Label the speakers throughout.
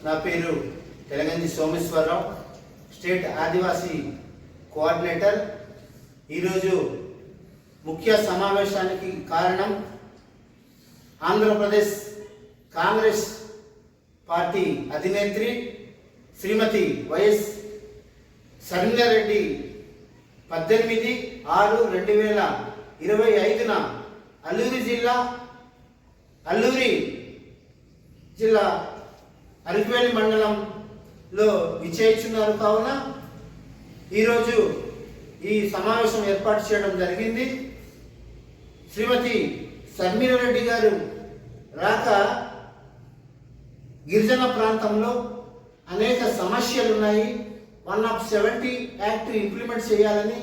Speaker 1: నా పేరు తెలంగంజి సోమేశ్వరరావు, స్టేట్ ఆదివాసీ కోఆర్డినేటర్. ఈరోజు ముఖ్య సమావేశానికి కారణం ఆంధ్రప్రదేశ్ కాంగ్రెస్ పార్టీ అధినేత్రి శ్రీమతి వైఎస్ షర్మిలారెడ్డి 18/6/2025 అల్లూరి జిల్లా అరకువేలి మండలంలో విచ్చేయించున్నారు. కావున ఈరోజు ఈ సమావేశం ఏర్పాటు చేయడం జరిగింది. శ్రీమతి షర్మిలారెడ్డి గారు రాక గిరిజన ప్రాంతంలో అనేక సమస్యలు ఉన్నాయి. 170 యాక్ట్ ఇంప్లిమెంట్ చేయాలని,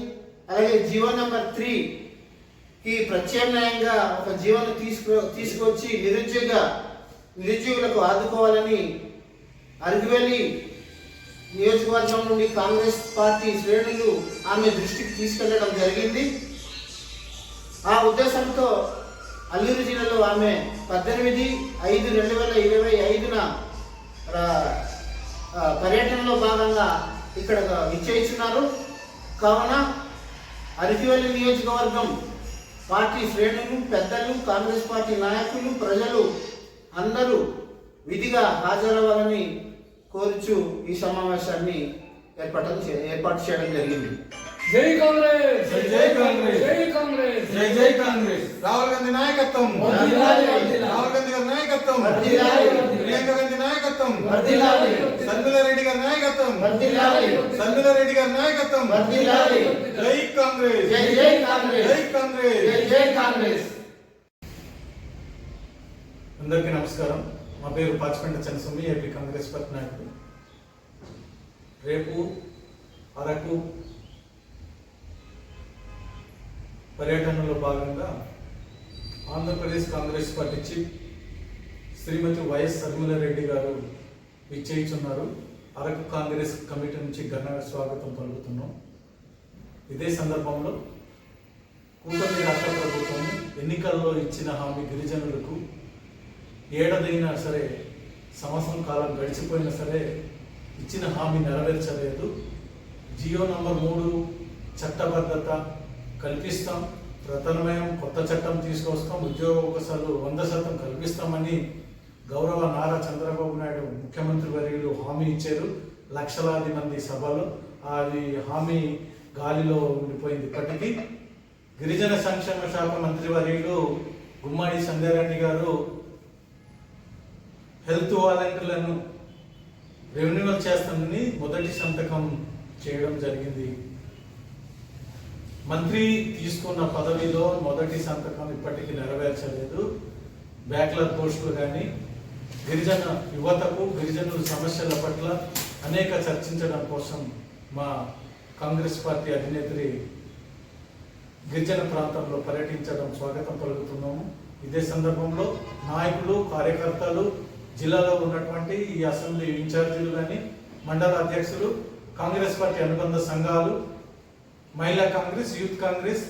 Speaker 1: అలాగే జీవో నెంబర్ 3కి ప్రత్యామ్నాయంగా ఒక జీవోను తీసుకొచ్చి నిరుద్యోగులకు ఆదుకోవాలని అరకువేలి నియోజకవర్గం నుండి కాంగ్రెస్ పార్టీ శ్రేణులు ఆమె దృష్టికి తీసుకెళ్లడం జరిగింది. ఆ ఉద్దేశంతో అల్లూరు జిల్లాలో ఆమె 18/5/2025 పర్యటనలో భాగంగా ఇక్కడ విచ్చేయించున్నారు. కావున అరకువేలి నియోజకవర్గం పార్టీ శ్రేణులు, పెద్దలు, కాంగ్రెస్ పార్టీ నాయకులు, ప్రజలు అందరూ విధిగా హాజరవ్వాలని కోరుచు ఈ సమావేశాన్ని ఏర్పాటు చేయడం జరిగింది.
Speaker 2: జై కాంగ్రెస్, జై కాంగ్రెస్, జై కాంగ్రెస్,
Speaker 3: జై జై కాంగ్రెస్. రాహుల్ గాంధీ నాయకత్వం, రాహుల్ గాంధీ గారి నాయకత్వం, ప్రియాంక గాంధీ నాయకత్వం, షర్మిలారెడ్డి గారి నాయకత్వం, షర్మిలారెడ్డి గారి నాయకత్వం. జై కాంగ్రెస్,
Speaker 1: జై జై కాంగ్రెస్,
Speaker 3: జై కాంగ్రెస్,
Speaker 1: జై జై కాంగ్రెస్.
Speaker 3: అందరికీ నమస్కారం. మా పేరు పాచిపెంట చంద్రస్వామి, ఏపీ కాంగ్రెస్ పార్టీ నాయకుడు. రేపు అరకు పర్యటనలో భాగంగా ఆంధ్రప్రదేశ్ కాంగ్రెస్ పార్టీ చీఫ్ శ్రీమతి వైఎస్ షర్మిలారెడ్డి గారు విచ్చేయించున్నారు. అరకు కాంగ్రెస్ కమిటీ నుంచి ఘన స్వాగతం పలుకుతున్నాం. ఇదే సందర్భంలో కూటమి రాష్ట్ర ప్రభుత్వం ఎన్నికల్లో ఇచ్చిన హామీ గిరిజనులకు ఏడాదైనా సరే, సంవత్సరం కాలం గడిచిపోయినా సరే ఇచ్చిన హామీ నెరవేర్చలేదు. జియో నంబర్ 3 చట్టబద్ధత కల్పిస్తాం, ప్రధానమైన కొత్త చట్టం తీసుకొస్తాం, ఉద్యోగ అవకాశాలు 100% కల్పిస్తామని గౌరవ నారా చంద్రబాబు నాయుడు ముఖ్యమంత్రి వర్యులు హామీ ఇచ్చారు. లక్షలాది మంది సభలో అది హామీ గాలిలో ఉండిపోయింది. ఇప్పటికీ గిరిజన సంక్షేమ శాఖ మంత్రి వర్యులు గుమ్మడి సంధ్యారెడ్డి గారు హెల్త్ వాలంటీర్లను రెన్యువల్ చేస్తానని మొదటి సంతకం చేయడం జరిగింది. మంత్రి తీసుకున్న పదవిలో మొదటి సంతకం ఇప్పటికీ నెరవేర్చలేదు. బ్యాక్లర్ పోస్టులు కానీ గిరిజన యువతకు గిరిజనుల సమస్యల పట్ల అనేక చర్చించడం కోసం మా కాంగ్రెస్ పార్టీ అధినేత్రి గిరిజన ప్రాంతంలో పర్యటించడం స్వాగతం పలుకుతున్నాము. ఇదే సందర్భంలో నాయకులు, కార్యకర్తలు, జిల్లాలో ఉన్నటువంటి ఈ అసెంబ్లీ ఇన్ఛార్జీలు కానీ, మండల అధ్యక్షులు, కాంగ్రెస్ పార్టీ అనుబంధ సంఘాలు, మహిళా Congress, youth Congress,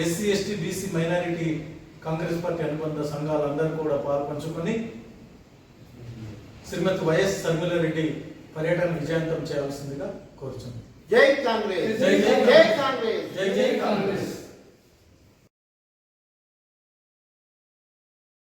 Speaker 3: SC ST BC minority Congress party అనుబంధ సంఘాలందరూ కూడా పాల్పంచుకొని శ్రీమతి వైఎస్ షర్మిలారెడ్డి పర్యటన విజయవంతం చేయాల్సిందిగా కోరుచున్నాను.
Speaker 1: జై కాంగ్రెస్, జై జై కాంగ్రెస్,
Speaker 2: జై జై కాంగ్రెస్.